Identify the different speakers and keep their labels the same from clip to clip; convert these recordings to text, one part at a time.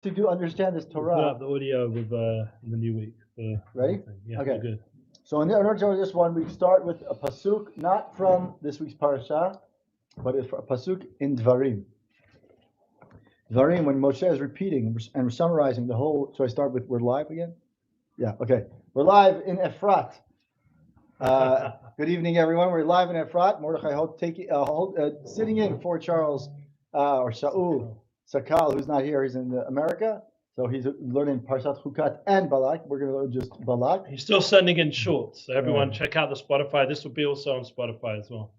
Speaker 1: to understand this
Speaker 2: Put
Speaker 1: Torah.
Speaker 2: up the audio with in the new week.
Speaker 1: Ready?
Speaker 2: Yeah,
Speaker 1: Okay.
Speaker 2: good.
Speaker 1: So in order to know this one, we start with a pasuk, not from this week's Parshat, but it's a pasuk in Dvarim. Dvarim, when Moshe is repeating and summarizing the whole. So I start with, we're live again? Yeah, okay. We're live in Efrat. Good evening, everyone. We're live in Efrat. Mordecai Holtz sitting in for Charles or Shaul Sakal, who's not here. He's in America. So he's learning Parshat Chukat and Balak. We're going to learn just Balak.
Speaker 2: He's still sending in shorts. So everyone check out the Spotify. This will be also on Spotify as well.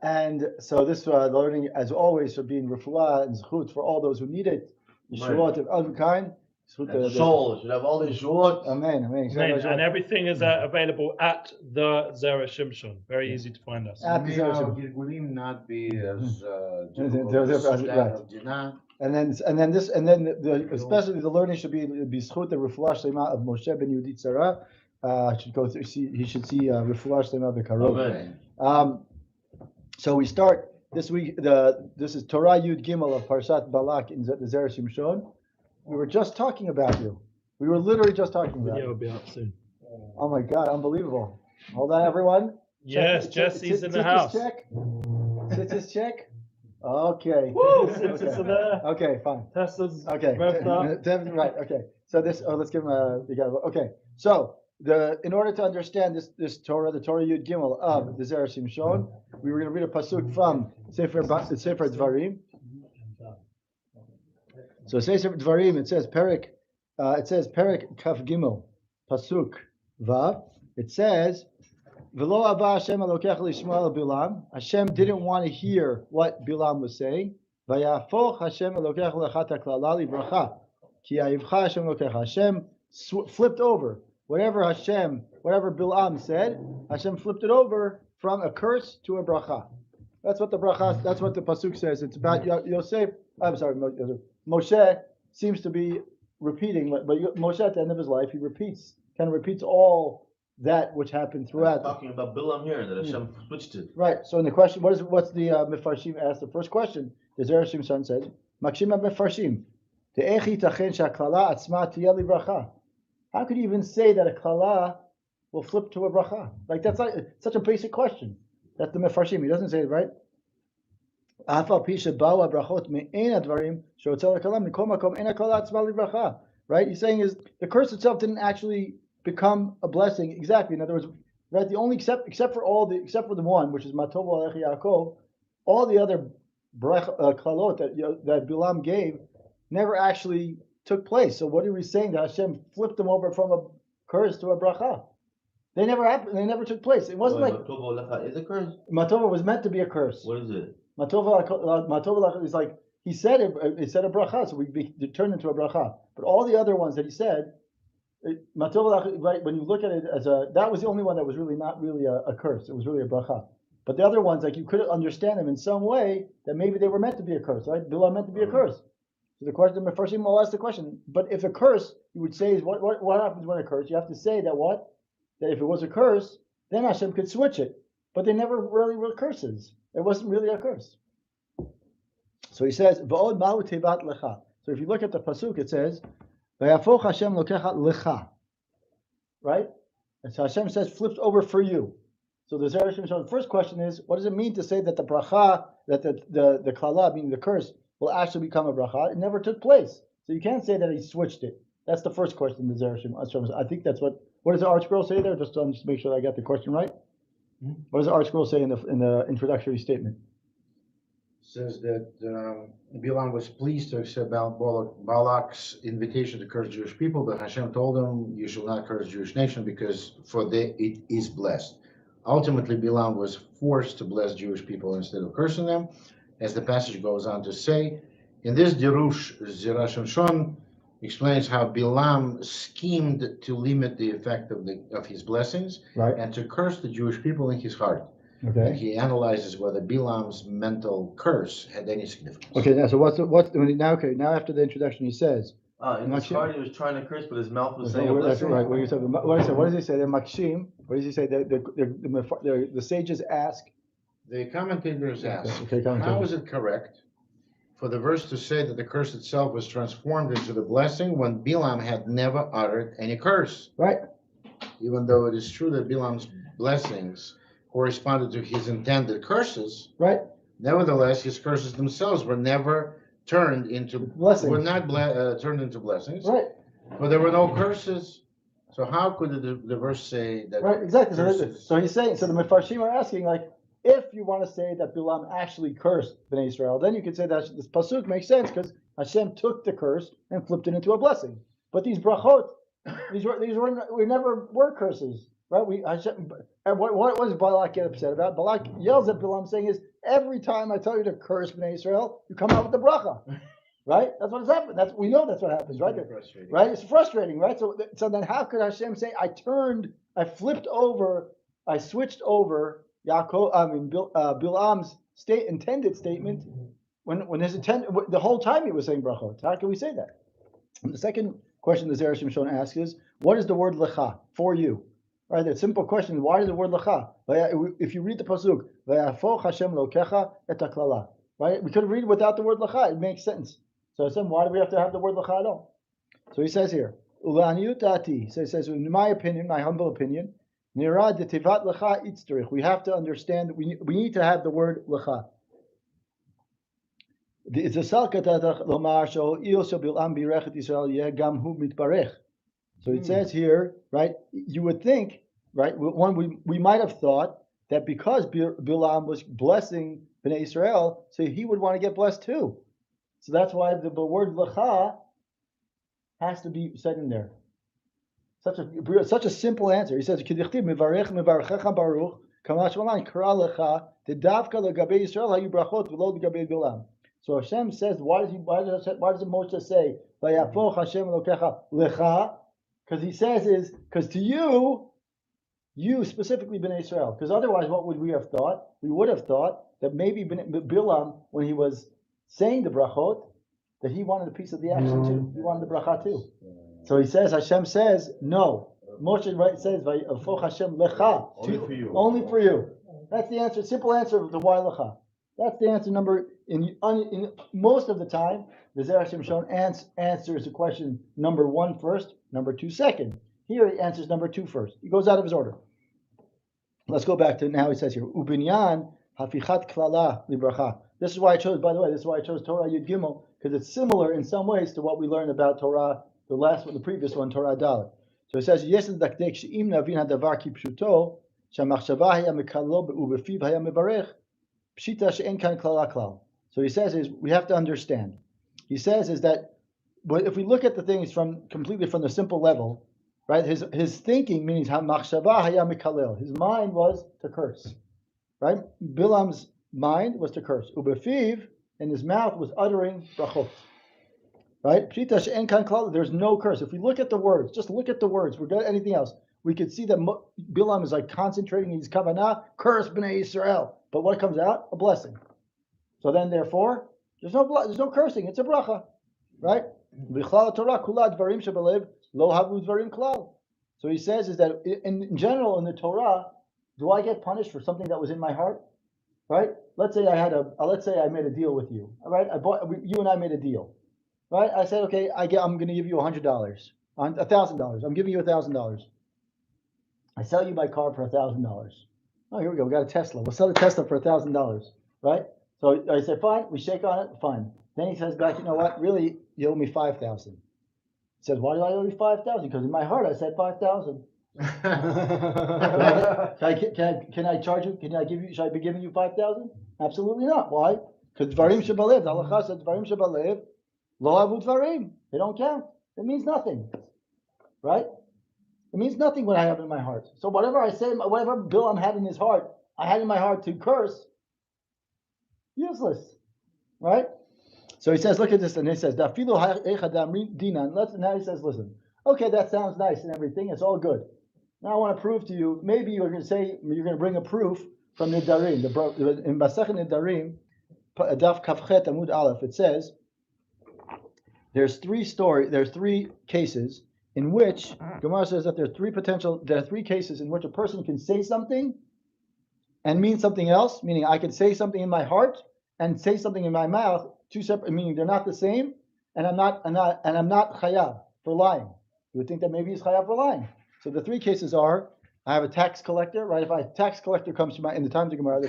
Speaker 1: And so this learning, as always, should be in refuah and zchut for all those who need it. Yeshuot of every kind.
Speaker 3: The soul should have all the yeshuot.
Speaker 1: Amen.
Speaker 2: And everything is available at the Zera Shimshon. Very easy to find us.
Speaker 3: At the Zera Shimshon. Not be as
Speaker 1: right. And then especially the learning should be zchut the refuah shlema of Moshe ben Yehudit Sarah. Should go through. He should see refuah shlema v'karov. So we start this week. This is Torah Yud Gimel of Parshat Balak in the Zera Shimshon. We were just talking about you. We were literally just talking about you.
Speaker 2: Video will be up soon.
Speaker 1: Oh my God, unbelievable! Hold on, everyone.
Speaker 2: Yes, Jesse's in the house.
Speaker 1: Sitz's check. Okay.
Speaker 2: Woo! Sitz's are there.
Speaker 1: Okay, fine.
Speaker 2: Tesla's
Speaker 1: okay. Right. Okay. So this. Oh, let's give him a. Okay. So in order to understand this Torah, the Torah Yud Gimel of the Zera Shimshon, we were going to read a pasuk from Sefer Dvarim. So Sefer Dvarim, it says Perek Kaf Gimel pasuk Vav. It says, V'lo aba Hashem Elokecha lishma Bilam. Hashem didn't want to hear what Bilam was saying. Vayafoch Hashem Elokecha lechata klala livracha. Ki ayivcha Hashem Elokecha. Hashem flipped over whatever Bilam said. Hashem flipped it over from a curse to a bracha. That's what the pasuk says. It's about Yosef. I'm sorry, Moshe seems to be repeating, but Moshe at the end of his life, he repeats all that which happened throughout.
Speaker 3: I'm talking about Bilam here, that Hashem switched it.
Speaker 1: Right. So in the question, what's the Mefarshim asked? The first question, the Zera Shimshon says, Makshim Mefarshim, Te'echi tachen sha'klala atzma tiyeh livracha. How could you even say that a klala will flip to a bracha? Like that's like such a basic question. That's the Mefarshim. He doesn't say it, right? Right? He's saying is the curse itself didn't actually become a blessing. Exactly. In other words, right? The only except for the one, which is Matov Alech Yaakov, all the other klalot that Bilam gave never actually took place. So what are we saying? That Hashem flipped them over from a curse to a bracha? They never happened. They never took place. It wasn't like
Speaker 3: Matova is a curse.
Speaker 1: Matova was meant to be a curse.
Speaker 3: What is it?
Speaker 1: Matova is like he said it. It said a bracha, so we turned into a bracha. But all the other ones that he said, Matova, right? When you look at it as that was the only one that was really not really a curse. It was really a bracha. But the other ones, like you could understand them in some way that maybe they were meant to be a curse, right? Bilam meant to be a curse. So the question, the first thing I'll ask the question. But if a curse, you would say is what happens when a curse? You have to say that what. That if it was a curse, then Hashem could switch it. But they never really were curses. It wasn't really a curse. So he says, V'od ma'u tevat lecha. So if you look at the pasuk, it says, V'yafoch Hashem lokecha lecha. Right? And so Hashem says, flipped over for you. So the Zera Shimshon, the first question is, what does it mean to say that the bracha, that the klala, meaning the curse, will actually become a bracha? It never took place. So you can't say that he switched it. That's the first question the Zera Shimshon. I think that's what does the Art Scroll say there? Just to make sure I got the question right. What does the Art Scroll say in the introductory statement?
Speaker 4: It says that Bilam was pleased to accept Balak's invitation to curse Jewish people, but Hashem told him, "You shall not curse Jewish nation because it is blessed." Ultimately, Bilam was forced to bless Jewish people instead of cursing them, as the passage goes on to say. In this Derush, Zera Shimshon explains how Bilam schemed to limit the effect of his blessings, right, and to curse the Jewish people in his heart. Okay. And he analyzes whether Bilam's mental curse had any significance.
Speaker 1: Okay, now so now after the introduction he says
Speaker 3: in his heart he was trying to curse, but his mouth was saying a
Speaker 1: that's
Speaker 3: blessing.
Speaker 1: Right. What does he say? The Makshim. What does he say? The sages ask.
Speaker 4: The commentators ask, how is it correct for the verse to say that the curse itself was transformed into the blessing when Bilam had never uttered any curse.
Speaker 1: Right.
Speaker 4: Even though it is true that Bilam's blessings corresponded to his intended curses,
Speaker 1: Right.
Speaker 4: nevertheless, his curses themselves were never turned into
Speaker 1: Blessings.
Speaker 4: Were not turned into blessings.
Speaker 1: Right.
Speaker 4: But there were no curses. So how could the verse say that?
Speaker 1: Right, exactly.
Speaker 4: Curses?
Speaker 1: So he's saying, so the Mefarshim are asking, like, if you want to say that Bilam actually cursed Bnei Israel, then you could say that this pasuk makes sense because Hashem took the curse and flipped it into a blessing. But these brachot, these never were curses, right? And what does Balak get upset about? Balak yells at Bilam, saying, "Is every time I tell you to curse Bnei Israel, you come out with the bracha." Right? That's what has happened. We know that's what happens, right? Right? It's frustrating, right? So then how could Hashem say, I switched over Bilam's intended statement when his the whole time he was saying brachot? How can we say that? And the second question the Zera Shimshon asks is, what is the word lecha, for you? Right? That simple question, why is the word lecha? If you read the pasuk, V'yafoch Hashem lokecha et haklala. Right? We could read it without the word lecha. It makes sense. So I said, why do we have to have the word lecha at all? So he says here, Ulaniyut dati. So he says, in my opinion, my humble opinion, nirad detivat lecha itzterich. We have to understand that we need to have the word lecha. So it says here, right? You would think, right? We might have thought that because Bilam was blessing Bnei Israel, so he would want to get blessed too. So that's why the word lecha has to be said in there. Such a simple answer. He says, "Kidichtiv mivarech mivarechecha baruch kamash malan kara lecha dedavka legabei Yisrael hayu brachot v'lo legabei Bilam." So Hashem says, why does Moshe say vayafoch Hashem Elokecha lecha? Because he says because to you specifically Bnei Israel. Because otherwise, what would we have thought? We would have thought that maybe Bilam, when he was saying the brachot, that he wanted a piece of the action too. He wanted the bracha too. So he says, Hashem says, no. Moshe says, "Vayavoch Hashem lecha." Only for you. That's the answer. Simple answer of the why lecha. That's the answer number. In most of the time, the Zera Shimshon answers the question number 1 first, number 2 second. Here he answers number 2 first. He goes out of his order. Let's go back to now. He says here, Ubinyan hafichat klala libracha. This is why I chose, by the way, Torah Yud Gimel, because it's similar in some ways to what we learned about Torah, the previous one, Torah Dalet. So it says, Yes dakdek she'im navin hadavar ki pshuto, shamachshava haya mekalo ubefiv haya mevarech, pshita she'en kan klala klal. So he says we have to understand. He says is that, but if we look at the things completely from the simple level, right? His thinking means machshava haya mekalel. His mind was to curse, right? Bilam's mind was to curse. Ubefiv, and his mouth was uttering brachot. Right? Pshita she'en kan klal. There's no curse. If we look at the words, just look at the words, forget anything else, we could see that Bilam is like concentrating his kavanah, curse Bnei Israel. But what comes out? A blessing. So then, therefore, there's no cursing. It's a bracha, right? So he says is that in general in the Torah, do I get punished for something that was in my heart? Right? Let's say I made a deal with you. All right? You and I made a deal. Right? I said, okay, I'm going to give you $100, $1,000. I'm giving you $1,000. I sell you my car for $1,000. Oh, here we go. We got a Tesla. We'll sell the Tesla for $1,000. Right? So I said, fine. We shake on it. Fine. Then he says back, you know what? Really, you owe me $5,000. He says, why do I owe you $5,000? Because in my heart I said $5,000. Can I charge you? Should I be giving you $5,000? Absolutely not. Why? Because dvarim shebalev. The halacha says dvarim shebalev lo avu dvarim. They don't count. It means nothing, right? It means nothing what I have in my heart. So whatever I say, whatever Bilam had in his heart, I had in my heart to curse. Useless, right? So he says, look at this, and he says, now he says, listen, okay, that sounds nice and everything, it's all good. Now I want to prove to you, maybe you're going to bring a proof from Nidarim. In Masechet Nidarim, Daf Kafchet Amud Aleph, it says, there's 3 cases in which, Gemara says that there are 3 cases in which a person can say something and mean something else, meaning I can say something in my heart and say something in my mouth two separate, meaning they're not the same, and I'm not chayav for lying. You would think that maybe he's chayav for lying. So the three cases are: I have a tax collector, right? If a tax collector comes to in the time of Gemara,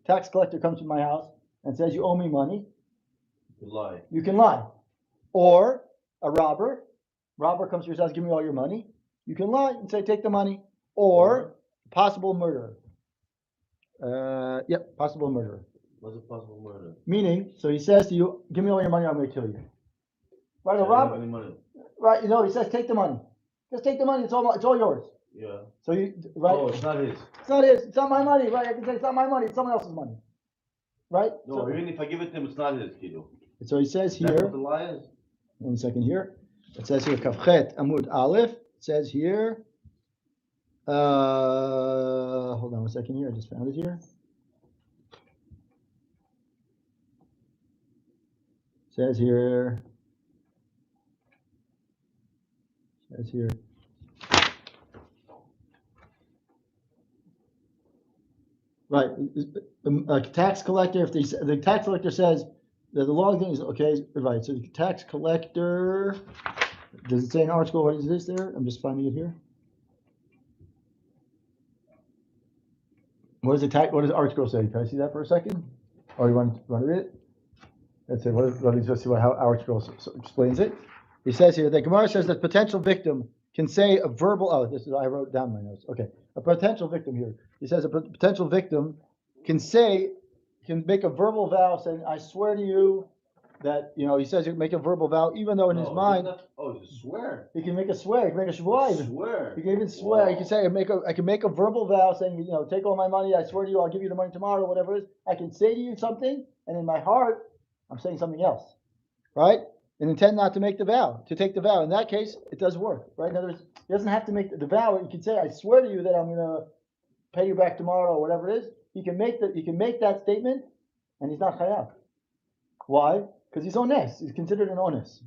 Speaker 1: tax collector comes to my house and says, "You owe me money,"
Speaker 3: You lie.
Speaker 1: you can lie. Or a robber comes to your house, "Give me all your money." You can lie and say, "Take the money." Or possible murderer. Possible murderer.
Speaker 3: What's a possible murder?
Speaker 1: Meaning, so he says to you, "Give me all your money, I'm going to kill you." Right? A
Speaker 3: I don't have
Speaker 1: robber.
Speaker 3: any money.
Speaker 1: Right? He says, "Take the money. Just take the money. It's all yours."
Speaker 3: Yeah.
Speaker 1: So right?
Speaker 3: Oh, it's not his.
Speaker 1: It's not his. It's not my money. Right? I can say it's not my money. It's someone else's money. Right?
Speaker 3: No, even if I give it to him, it's not his, Kido.
Speaker 1: So he says
Speaker 3: That's
Speaker 1: here.
Speaker 3: what the lie is.
Speaker 1: 1 second here. It says here Kafchet Amud Aleph. It says here. Hold on 1 second here. I just found it here. It says here. Right. A tax collector. If the tax collector says that the long thing is okay. Right. So the tax collector. Does it say in article what is this there? I'm just finding it here. What does the article say? Can I see that for a second? Or you want to read it? That's it. Let me just see how article explains it. He says here, the Gemara says that potential victim can say a verbal, I wrote down my notes. Okay. A potential victim here. He says a potential victim can make a verbal vow saying, "I swear to you that," he says you can make a verbal vow, even though in his mind.
Speaker 3: You swear.
Speaker 1: He can make a swear. He can make a shvuah even.
Speaker 3: Swear.
Speaker 1: He can even swear. Wow. He can say, I can make a verbal vow saying, take all my money. I swear to you, I'll give you the money tomorrow, whatever it is. I can say to you something, and in my heart, I'm saying something else, right? And intend not to make the vow, to take the vow. In that case, it does work, right? In other words, he doesn't have to make the vow. He can say, "I swear to you that I'm going to pay you back tomorrow," or whatever it is. He can make that statement, and he's not chayav. Why? Because he's honest. He's considered an honest.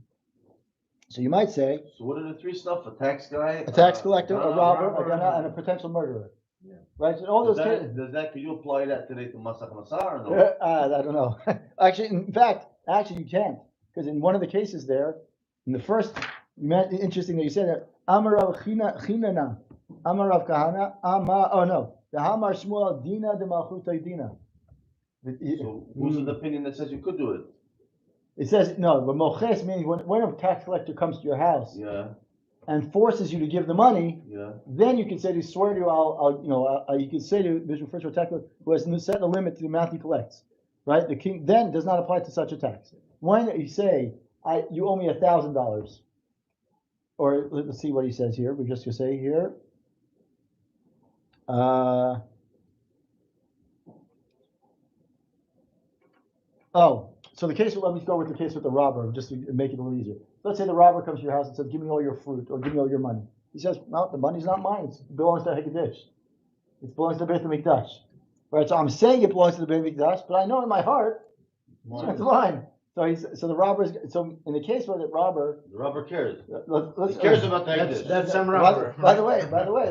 Speaker 1: So you might say.
Speaker 3: So what are the three stuff? A tax guy,
Speaker 1: a tax collector, a robber, and a potential murderer.
Speaker 3: Yeah.
Speaker 1: Right. So all those cases.
Speaker 3: Can you apply that today to Masach Masar or no?
Speaker 1: I don't know. Actually, in fact, you can't, because in one of the cases there, in the first, interesting that you said that. Amarav Chinana, Amarav Kahana, the Hamar Shmuel Dina de Malchutay Dina.
Speaker 3: So who's the opinion that says you could do it?
Speaker 1: It says no, but moches means when a tax collector comes to your house, and forces you to give the money, then you can say to swear to you, you can say to the first tax collector who has set a limit to the amount he collects, right? The king then does not apply to such a tax. When you say you owe me $1,000, or let's see what he says here. We're just gonna say here. So the case. Let me go with the case with the robber, just to make it a little easier. Let's say the robber comes to your house and says, "Give me all your fruit," or "Give me all your money." He says, "No, the money's not mine. It belongs to Hekdesh. It belongs to Beit HaMikdash." Right. So I'm saying it belongs to the Beit HaMikdash, but I know in my heart it's mine. So the robber is. So in the case where the robber
Speaker 3: cares.
Speaker 1: He
Speaker 3: cares about the Hekdesh.
Speaker 4: That's some robber.
Speaker 1: By the way,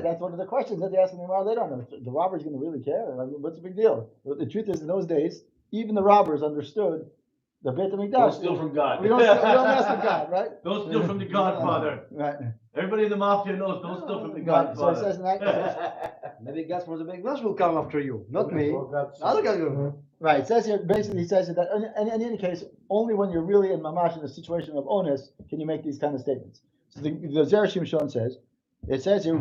Speaker 1: that's one of the questions that they ask in the Gemara. They don't know. The robber's going to really care. I mean, what's the big deal? The truth is, in those days, even the robbers understood the Beit HaMikdash.
Speaker 3: Don't steal from God.
Speaker 1: We don't mess with God, right?
Speaker 3: Don't steal from the Godfather.
Speaker 1: Right.
Speaker 3: Everybody in the mafia knows. Don't steal from the Godfather.
Speaker 1: So it says in that case,
Speaker 5: maybe God from the big Nash will come after you, not me. I'll get you.
Speaker 1: Right. It says here, basically, he says that in any case, only when you're really in mamash in a situation of onus can you make these kind of statements. So the Zera Shimshon says, it says here,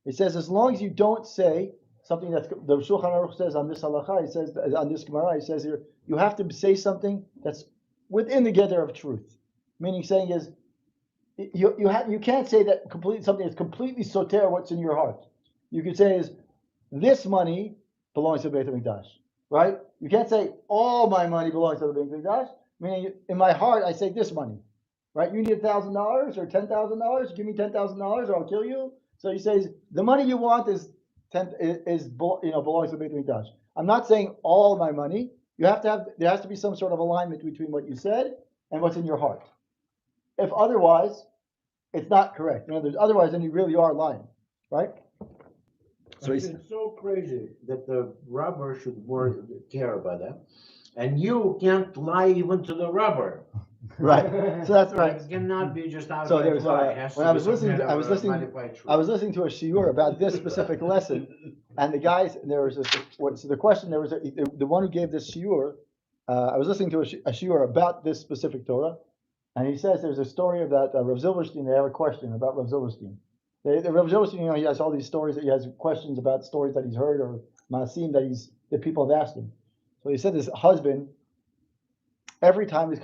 Speaker 1: it says as long as you don't say something that's the Shulchan Aruch says on this halacha, he says on this Gemara, he says here, you have to say something that's within the gather of truth. Meaning, saying is, you can't say that something that's completely soter what's in your heart. You could say is, this money belongs to the Beit HaMikdash, right? You can't say all my money belongs to the Beit HaMikdash. Meaning, in my heart, I say this money, right? You need $1,000 or $10,000. Give me $10,000 or I'll kill you. So he says the money you want belongs to the Beit HaMikdash. I'm not saying all my money. There has to be some sort of alignment between what you said and what's in your heart. If otherwise, it's not correct. Otherwise, then you really are lying, right? So he's,
Speaker 4: It's so crazy that the robber should more care about that. And you can't lie even to the robber.
Speaker 1: right. So that's right.
Speaker 4: It cannot be just out
Speaker 1: So
Speaker 4: of
Speaker 1: there's
Speaker 4: lie. It has
Speaker 1: when
Speaker 4: to
Speaker 1: I
Speaker 4: be
Speaker 1: was
Speaker 4: some
Speaker 1: listening,
Speaker 4: kind
Speaker 1: I
Speaker 4: of
Speaker 1: was
Speaker 4: a
Speaker 1: listening,
Speaker 4: modified truth.
Speaker 1: I was listening to a shiur about this specific lesson, and the guys there was so the question there was the one who gave this shiur. I was listening to a shiur about this specific Torah, and he says there's a story about Rav Zilberstein. They have a question about Rav Zilberstein. Rav Zilberstein, he has all these stories that he has questions about stories that he's heard or maasim that people have asked him. So he said his husband, every time he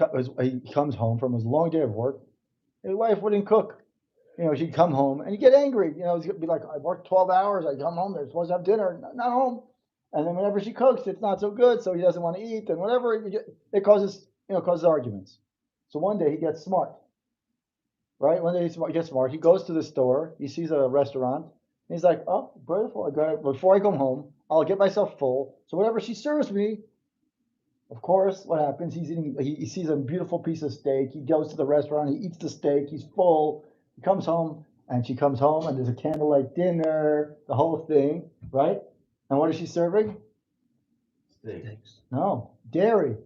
Speaker 1: comes home from his long day of work, his wife wouldn't cook. She'd come home and he'd get angry. He'd be like, I worked 12 hours. I come home. They're supposed to have dinner. Not home. And then whenever she cooks, it's not so good. So he doesn't want to eat and whatever. It causes arguments. So one day he gets smart. Right? One day he gets smart. He goes to the store. He sees a restaurant. And he's like, oh, beautiful. Before I come home, I'll get myself full. So whatever she serves me, of course, what happens? He's eating. He sees a beautiful piece of steak. He goes to the restaurant. He eats the steak. He's full. He comes home, and she comes home, and there's a candlelight dinner, the whole thing, right? And what is she serving?
Speaker 3: Steaks.
Speaker 1: No, dairy.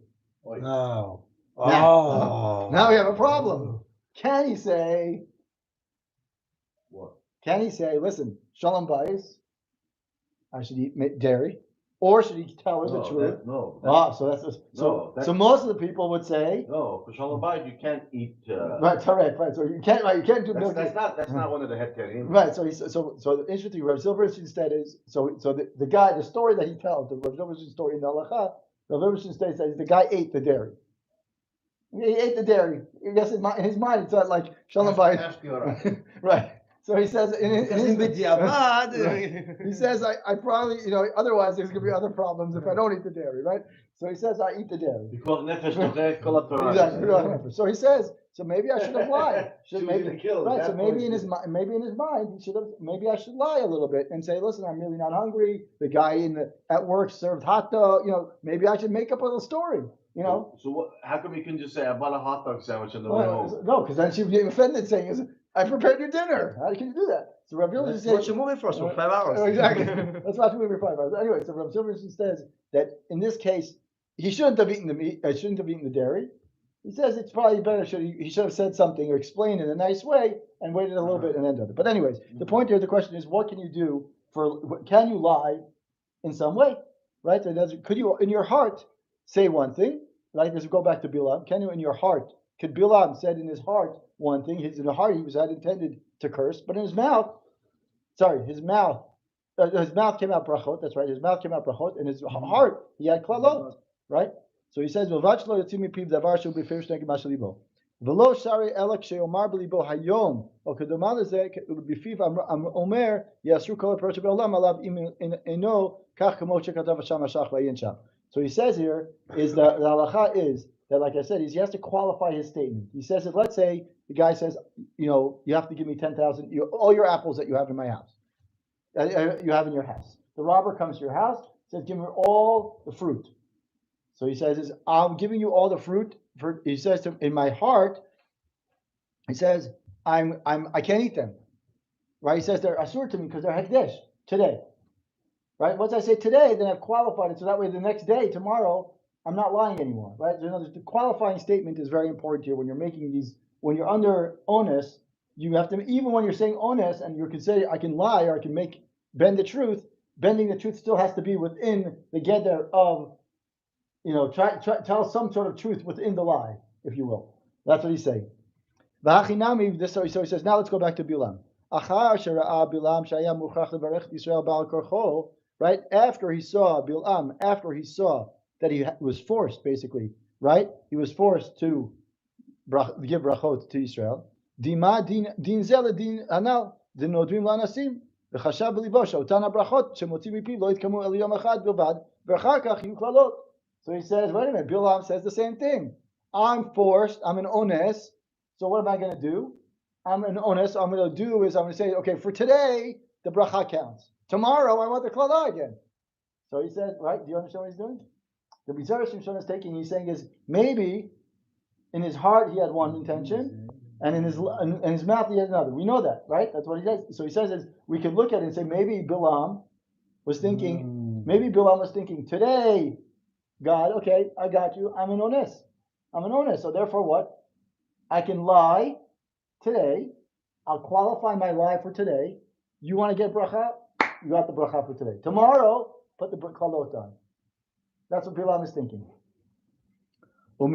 Speaker 5: No.
Speaker 1: Now we have a problem. Can he say?
Speaker 3: What?
Speaker 1: Can he say, listen, shalom bayis, I should eat dairy, or should he tell her the truth? So most of the people would say
Speaker 3: no. For shalom bayis, you can't eat.
Speaker 1: Right. So you can't do milk.
Speaker 3: That's not one of the heterim.
Speaker 1: Right. So the interesting Rav Zilberstein said is the story that he tells, the Rav Zilberstein story in the halacha, Rav Zilberstein states that the guy ate the dairy. He ate the dairy. I guess in his mind it's not like shalom bayis. Right. So he says he says I probably otherwise there's gonna be other problems if I don't eat the dairy, right? So he says I eat the dairy. Exactly. So he says so maybe I should have lied. So maybe in his mind he should have maybe I should lie a little bit and say listen I'm really not hungry. The guy at work served hot dog. Maybe I should make up a little story.
Speaker 3: So how come you can just say I bought a hot dog sandwich on the way home?
Speaker 1: No, because then she'd be offended saying I prepared your dinner. How can you do that? So Rav Zilberstein says,
Speaker 5: watch a movie for us for 5 hours.
Speaker 1: Exactly. Let's watch a movie for 5 hours. Anyway, so Rav Zilberstein says that in this case, he shouldn't have eaten the meat. Shouldn't have eaten the dairy. He says it's probably better. He should have said something or explained in a nice way and waited a little bit and then done it. But anyways, the point here, the question is, what can you do can you lie in some way, right? Could you in your heart say one thing? Like let's go back to Bilam. Can you in your heart? Could Bilam said in his heart one thing? In the heart he had intended to curse, but in his mouth, his mouth came out brachot. That's right. His mouth came out brachot. In his heart he had klalot. Right. So he says, "V'vach lo yotzim mipiv davar shel b'firish neged ma shelibo. V'lo shari elak she'omar b'libo hayom o kedoma lezeh b'fiv omer yasru kol ha'perot shebe'olam alav eno kach kamo shekatav Hashem hashach v'ayin sham." So he says here is the halacha is that, like I said, he has to qualify his statement. He says that let's say the guy says, you have to give me 10,000, all your apples that you have in my house, you have in your house. The robber comes to your house, says, give me all the fruit. So he says, I'm giving you all the fruit. He says in my heart, he says, I can't eat them. Right? He says they're asur to me because they're hekdesh today. Right? Once I say today, then I've qualified it. So that way the next day, tomorrow, I'm not lying anymore. Right? The qualifying statement is very important here when you're making these, when you're under onus, you have to, even when you're saying onus and you can say I can lie or I can bend the truth, bending the truth still has to be within the gather of, tell some sort of truth within the lie, if you will. That's what he's saying. So he says, now let's go back to Bilam. Right? After he saw that he was forced, basically, right? He was forced to give brachot to Israel. Dima din zel din anal din nodrim lanasim v'chashav b'libo she'otan habrachot shemotzi mipi lo yitkamu el yom echad bilvad v'achar kach yihyu klalot. So he says, wait a minute, Bilam says the same thing. I'm forced, I'm an ones, so what am I going to do? I'm an ones, I'm going to do is I'm going to say, okay, for today, the bracha counts. Tomorrow, I want the klala again. So he says, right, do you understand what he's doing? The Zera Shimshon is taking, he's saying is, maybe in his heart he had one intention, and in his mouth he had another. We know that, right? That's what he says. So he says is, we could look at it and say, maybe Bilam was thinking, maybe Bilam was thinking, today, God, okay, I got you. I'm an honest. So therefore what? I can lie today. I'll qualify my lie for today. You want to get bracha? You got the bracha for today. Tomorrow, put the kalot on. That's what Bilam is thinking. The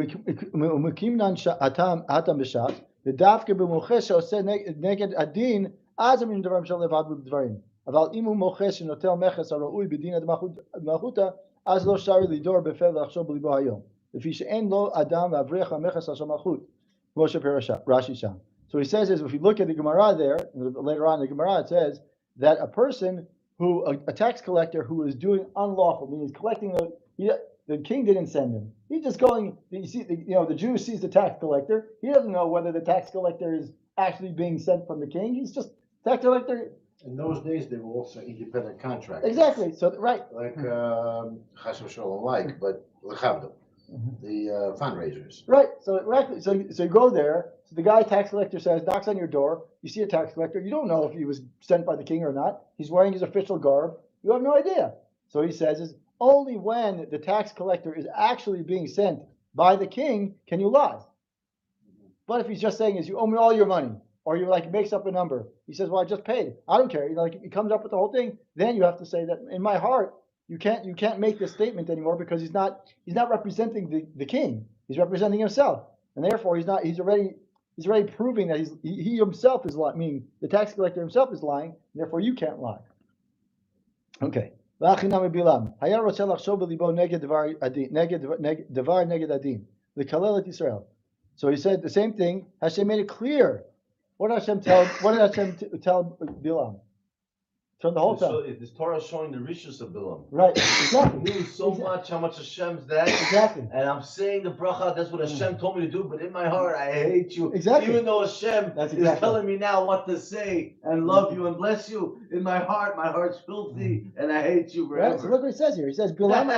Speaker 1: dafke b'moches she'oseh neged adin az min devarim shel levad b'dvarim. Aval imu moches shenotel meches haraui b'din ad malchuta az lo shari lidor b'fel lachshov b'libo hayom. Lefi she'en lo adam v'avrech ha'meches al malchut. Moshe Rashi Sham. So he says is if you look at the Gemara there later on in the Gemara, it says that a person who a tax collector who is doing unlawful, meaning he's collecting the king didn't send him. He's just going. You see, the Jew sees the tax collector. He doesn't know whether the tax collector is actually being sent from the king. He's just tax collector.
Speaker 4: In those days, they were also independent contractors.
Speaker 1: Exactly. So right.
Speaker 4: Like Chas v'Shalom, but lechavdom, the fundraisers.
Speaker 1: Right. So you go there. So the guy tax collector says, knocks on your door. You see a tax collector. You don't know if he was sent by the king or not. He's wearing his official garb. You have no idea. So he says is only when the tax collector is actually being sent by the king can you lie. But if he's just saying is you owe me all your money, or you makes up a number, he says, well, I just paid. I don't care. He comes up with the whole thing. Then you have to say that in my heart you can't make this statement anymore because he's not representing the king. He's representing himself, and therefore he's already proving that he himself is lying. Meaning the tax collector himself is lying. And therefore you can't lie. Okay. So he said the same thing. Hashem made it clear. What did Hashem tell Bilam? From the whole time.
Speaker 3: This Torah is showing the riches of Bilam.
Speaker 1: Right, exactly.
Speaker 3: He knew so much how much Hashem's that.
Speaker 1: Exactly.
Speaker 3: And I'm saying the bracha, that's what Hashem told me to do, but in my heart, I hate you.
Speaker 1: Exactly.
Speaker 3: Even though Hashem is telling me now what to say and love you and bless you, in my heart's filthy, and I hate you forever.
Speaker 1: Right, so look what he says here. He says, Bilam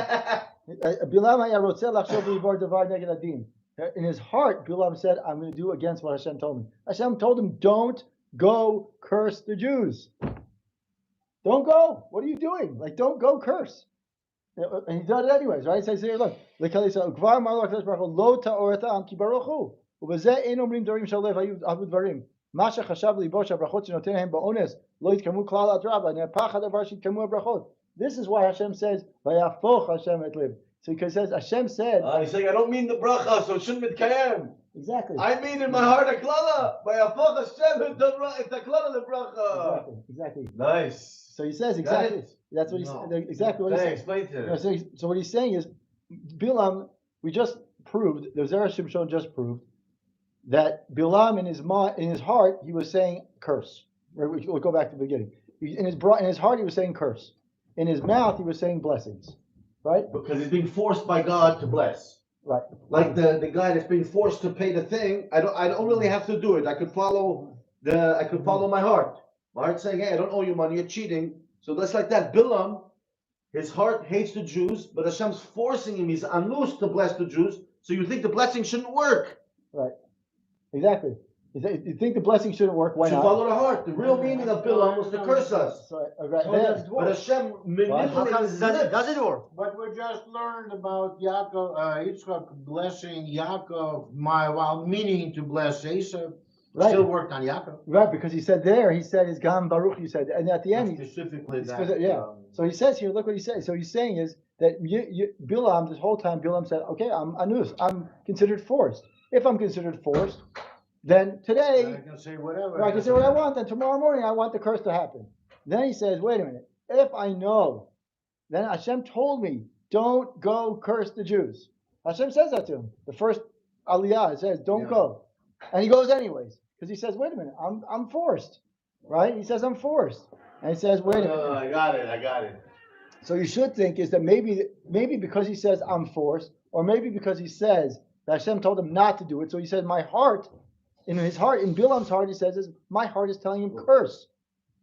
Speaker 1: in his heart, Bilam said, I'm going to do against what Hashem told me. Hashem told him, don't go curse the Jews. Don't go. What are you doing? Don't go curse. And he did it anyways, right? He says here, look. This is why Hashem says, so because Hashem said,
Speaker 3: he's saying, I don't mean the bracha, so it shouldn't be kayem.
Speaker 1: Exactly.
Speaker 3: I mean in my heart a klala. Vayafach Hashem it's a klala the bracha.
Speaker 1: Exactly.
Speaker 3: Nice.
Speaker 1: So he says exactly. That's what he said. Exactly what he said.
Speaker 3: Explain to him.
Speaker 1: So what he's saying is, Bilam, we just proved, the Zera Shimshon just proved that Bilam in his heart he was saying curse. We'll go back to the beginning. In his heart he was saying curse. In his mouth he was saying blessings. Right?
Speaker 3: Because he's being forced by God to bless.
Speaker 1: Right.
Speaker 3: Like the guy that's being forced to pay the thing. I don't really have to do it. I could follow my heart. My heart's saying, hey, I don't owe you money, you're cheating. So that's like that. Bilam, his heart hates the Jews, but Hashem's forcing him, he's anus to bless the Jews. So you think the blessing shouldn't work.
Speaker 1: Right. Exactly. You think the blessing shouldn't work, why not?
Speaker 3: Follow the heart. The real meaning of Bilam was to curse us. But Hashem manipulates
Speaker 5: does it work?
Speaker 4: But we just learned about Yaakov, Yitzchak blessing Yaakov, while meaning to bless Esau.
Speaker 1: Right.
Speaker 4: Still worked on Yaakov.
Speaker 1: Right, because he said his Gam Baruch, he said, and at the end,
Speaker 4: specifically
Speaker 1: So he says here, look what he says. So he's saying is that Bilam, this whole time, Bilam said, okay, I'm anus, I'm considered forced. If I'm considered forced, then today,
Speaker 4: I can say whatever.
Speaker 1: I can say what I want, and tomorrow morning I want the curse to happen. Then he says, wait a minute, if I know, then Hashem told me, don't go curse the Jews. Hashem says that to him. The first aliyah, it says, don't go. And he goes anyways. Because he says, wait a minute, I'm forced. Right? He says, I'm forced. And he says, wait a minute.
Speaker 3: I got it.
Speaker 1: So you should think is that maybe because he says, I'm forced, or maybe because he says that Hashem told him not to do it. So he says, my heart, in Bilam's heart, he says, my heart is telling him curse.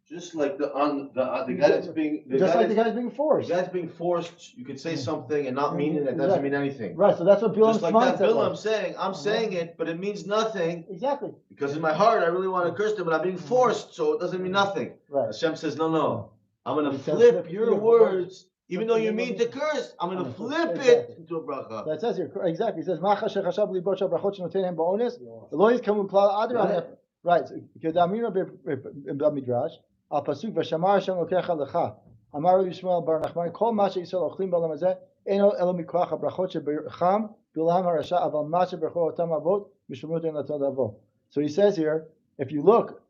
Speaker 3: Just like the guy that's being
Speaker 1: the guy's being forced.
Speaker 3: The guy's being forced. You could say something and not mean it. It doesn't mean anything.
Speaker 1: Right. So that's what Bilam's
Speaker 3: just like that. Bilam's saying, I'm saying it, but it means nothing.
Speaker 1: Exactly.
Speaker 3: Because in my heart, I really want to curse them, but I'm being forced, so it doesn't mean nothing.
Speaker 1: Right.
Speaker 3: Hashem says, no. I'm gonna
Speaker 1: It says
Speaker 3: flip your
Speaker 1: your
Speaker 3: words, even though
Speaker 1: Flip
Speaker 3: you
Speaker 1: the
Speaker 3: mean
Speaker 1: name
Speaker 3: to
Speaker 1: of
Speaker 3: curse. I'm gonna flip
Speaker 1: Exactly.
Speaker 3: it into a bracha.
Speaker 1: That says here exactly. It says Macha shechashav libo shel brachot shenoten hem ba'ones lo yitkamu klal adar. Right. Because Amina b'midrash al pasuk v'shamar Hashem lokecha lecha. Amar Rabbi Yishmael bar Nachman kol ma she'Yisrael ochlim b'olam hazeh eno elo mikoach habrachot shebecham bilam harasha aval ma shebercho otam avot mishmut en latzad avot. So he says here, if you look,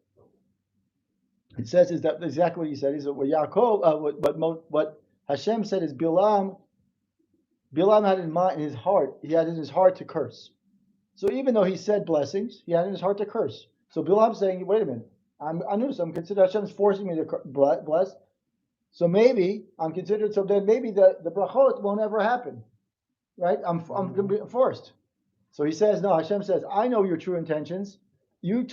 Speaker 1: it says is that exactly what he said. Is that what Yaakov, what Hashem said is Bilam had in mind, in his heart, he had in his heart to curse. So even though he said blessings, he had in his heart to curse. So Bilam's saying, wait a minute, I'm considered Hashem's forcing me to bless. So maybe I'm considered, so then maybe the brachot won't ever happen. Right? I'm going to be forced. So he says, no, Hashem says, I know your true intentions.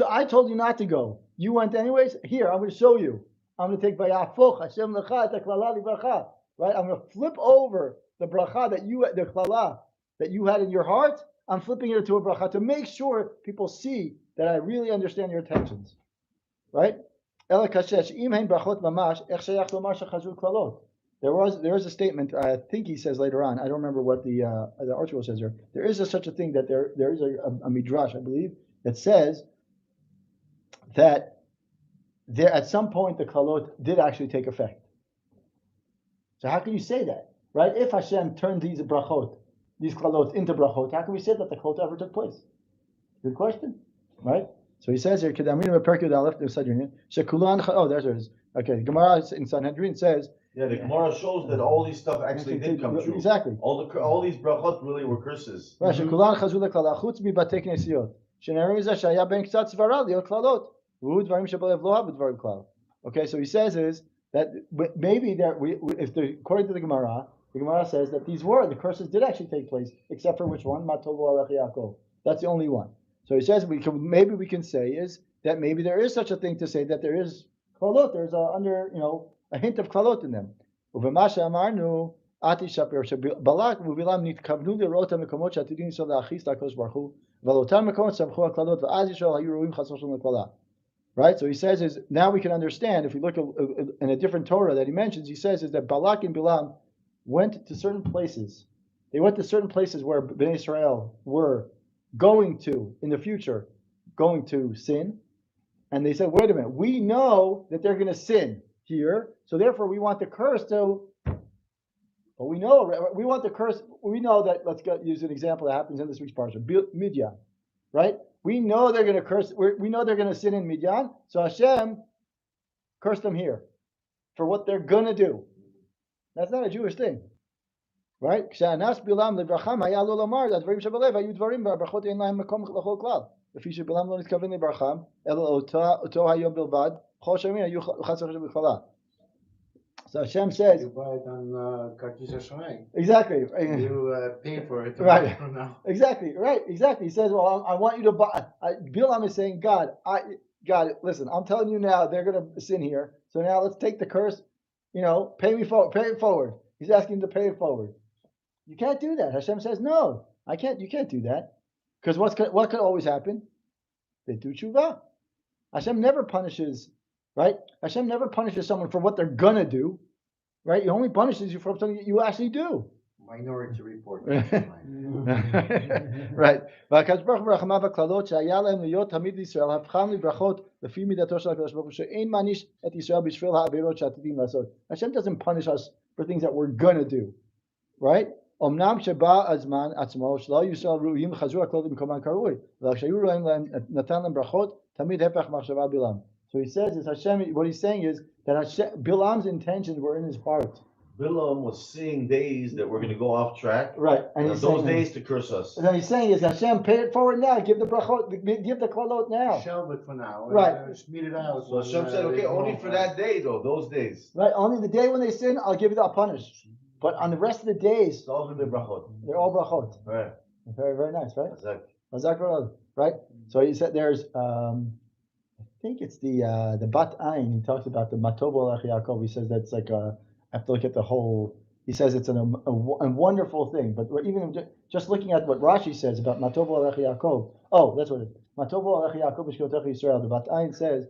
Speaker 1: I told you not to go. You went anyways. Here, I'm going to show you. I'm going to take Vayafoch Hashem lecha et haklala libracha. Right? I'm going to flip over the bracha the klala that you had in your heart. I'm flipping it into a bracha to make sure people see that I really understand your intentions. Right? There is a statement. I think he says later on. I don't remember what the article says here. There is such a thing that there is a midrash, I believe, that says that there at some point the klалot did actually take effect. So how can you say that, right? If Hashem turned these klалot into brachot, how can we say that the klалot ever took place? Good question, right? So he says here, oh, there it is. Okay, Gemara in Sanhedrin says.
Speaker 3: Yeah, the Gemara shows that all these stuff actually did come true.
Speaker 1: Exactly.
Speaker 3: All these brachot really were curses.
Speaker 1: Right. Okay, so he says is that maybe according to the Gemara says that the curses did actually take place, except for which one? Matovu alech Yaakov. That's the only one. So he says maybe we can say is that maybe there is such a thing to say that there is klалot. There's a hint of klалot in them. Balak ובילעם נתכוונו לראות המקומות שעתידים ישראל להכעיס לקדוש ברוך הוא ועל אותם מקומות סמכו הקללות ואז ישראל היו ראויים חס ושלום לקללה. Right? So he says is now we can understand if we look in a different Torah that he mentions, he says is that Balak and Bilam went to certain places. They went to certain places where Bnei Israel were going to, in the future, going to sin. And they said, wait a minute, we know that they're going to sin here, so therefore we want the curse to. But we know that. Let's use an example that happens in this week's Parshat, Midian, right? We know they're going to curse. We know they're going to sin in Midian, so Hashem cursed them here for what they're going to do. That's not a Jewish thing, right? So Hashem says,
Speaker 4: you buy it on
Speaker 1: exactly.
Speaker 4: You pay for it
Speaker 1: Right.
Speaker 4: from now.
Speaker 1: Exactly. Right. Exactly. He says, "Well, I want you to buy." Bilam is saying, "God, listen. I'm telling you now, they're going to sin here. So now let's take the curse. Pay it forward." He's asking to pay it forward. You can't do that. Hashem says, "No, I can't. You can't do that because what could always happen? They do tshuva. Hashem never punishes." Right? Hashem never punishes someone for what they're gonna do, right? He only punishes you for something that you actually do.
Speaker 4: Minority report.
Speaker 1: Right. והקדוש ברוך הוא ברחמיו הקללות שהיה להם להיות תמיד לישראל, הפכם לברכות לפי מידתו של הקדוש ברוך הוא, שאין מעניש את ישראל בשביל העבירות שעתידים לעשות. Hashem doesn't punish us for things that we're gonna do, right? אמנם שבא הזמן עצמו שלא היו ישראל ראויים חזרו הקללות במקומן כראוי, אבל כשהיו ראויים להם נתן להם ברכות, תמיד הפך מחשבה בלעם. So he says is Hashem. What he's saying is that Bilam's intentions were in his heart.
Speaker 3: Bilam was seeing days that we're going to go off track.
Speaker 1: Right, and he's
Speaker 3: those
Speaker 1: saying,
Speaker 3: days to curse us.
Speaker 1: And then he's saying is Hashem, pay it forward now. Give the brachot, give the klалот now.
Speaker 4: Shelve it for now.
Speaker 1: Right.
Speaker 4: Speed it out.
Speaker 3: So Hashem said, okay, only for that day though, those days.
Speaker 1: Right, only the day when they sin, I'll punish. But on the rest of the days,
Speaker 3: It's all going to be brachot.
Speaker 1: they're all brachot.
Speaker 3: Right.
Speaker 1: Very, very nice, right?
Speaker 3: Exactly.
Speaker 1: Right. So he said there's. I think it's the Bat Ayin. He talks about the Matov Alech Yaakov. He says that's like I have to look at the whole. He says it's a wonderful thing. But even just looking at what Rashi says about Matov Alech Yaakov. Oh, that's what it is. Matov Alech Yaakov B'Shkotech Yisrael. The Bat Ayin says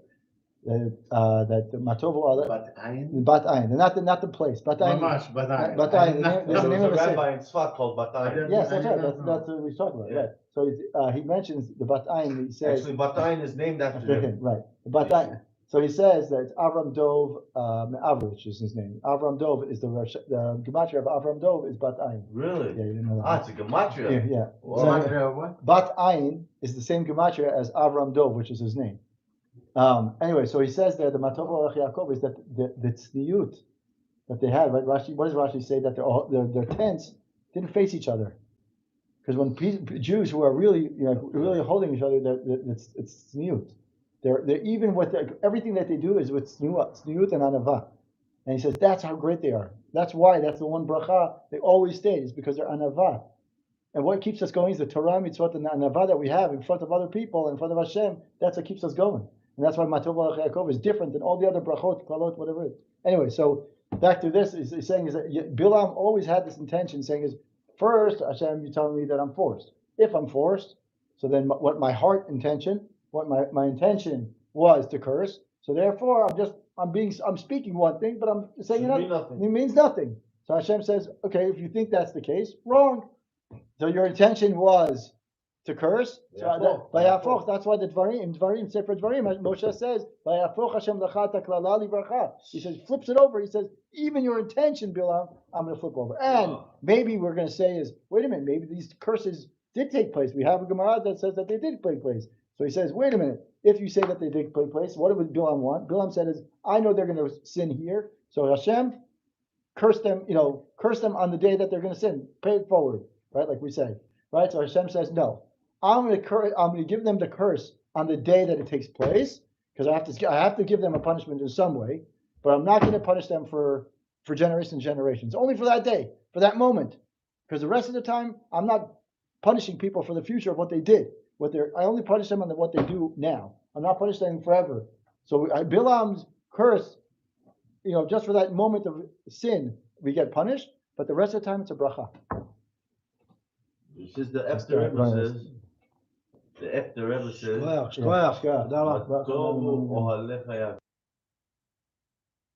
Speaker 1: that Matovu
Speaker 3: But I
Speaker 1: Bat Ayin, not the place. Bat Ayin.
Speaker 4: Mamash, but I.
Speaker 1: Bat Ayin. There's
Speaker 3: there
Speaker 1: the
Speaker 3: was
Speaker 1: name
Speaker 3: a
Speaker 1: of the city.
Speaker 3: rabbi in Tzfat called Batayin.
Speaker 1: Yes, that's
Speaker 4: I
Speaker 1: right.
Speaker 4: don't
Speaker 1: That's
Speaker 4: know.
Speaker 1: what he's talking about.
Speaker 3: Yeah.
Speaker 1: Right. So he mentions the Bat Ayin. He says
Speaker 3: Actually, Batayin is named after
Speaker 1: after
Speaker 3: him.
Speaker 1: him. Right. The Bat Ayin. So he says that it's Avram Dov Avrich is his name. Avram Dov is the gematria of Avram Dov is Bat Ayin.
Speaker 3: Really?
Speaker 1: Yeah, you didn't know that.
Speaker 3: Ah, it's a gematria.
Speaker 1: Yeah.
Speaker 3: Wow.
Speaker 1: So,
Speaker 4: Gematria of what?
Speaker 1: Bat Ayin is the same gematria as Avram Dov, which is his name. Anyway, so he says there the Matov Alach Yaakov is that the tzniut that they had, right? Rashi, what does Rashi say? That their tents didn't face each other, because when Jews who are really really holding each other, it's tzniut. They're even with everything that they do is with tzniut and anava. And he says that's how great they are. That's why that's the one bracha they always stay is because they're anava. And what keeps us going is the Torah, mitzvot, and the anava that we have in front of other people, in front of Hashem. That's what keeps us going. And that's why Matov Alach Yaakov is different than all the other brachot, klalot, whatever it is. Anyway, so back to this, he's saying is that Bilam always had this intention, saying is, first, Hashem, you're telling me that I'm forced. If I'm forced, so then what my heart intention, what my intention was to curse, so therefore I'm speaking one thing, but I'm saying
Speaker 3: Nothing.
Speaker 1: it means nothing. So Hashem says, okay, if you think that's the case, wrong. So your intention was to curse. So that's why the Dvarim, Sefer Dvarim, Moshe says, Hashem he says, flips it over. He says, even your intention, Bilam, I'm going to flip over. And maybe we're going to say is, wait a minute, maybe these curses did take place. We have a Gemara that says that they did take place. So he says, wait a minute, if you say that they did take place, what would Bilam want? Bilam said is, I know they're going to sin here. So Hashem, curse them on the day that they're going to sin. Pay it forward, right? Like we say, right? So Hashem says, no. I'm going to give them the curse on the day that it takes place, because I have to give them a punishment in some way, but I'm not going to punish them for generations and generations. Only for that day, for that moment, because the rest of the time I'm not punishing people for the future of what they did. I only punish them on what they do now. I'm not punishing them forever. So Bilam's curse, just for that moment of sin, we get punished, but the rest of the time it's a bracha.
Speaker 3: This is the Efter Rebbe says. The Efter Rebbe says.
Speaker 5: Shkoyach, shkoyach.
Speaker 1: Yeah.
Speaker 5: תודה רבה.
Speaker 3: "טובו אוהליך יעקב."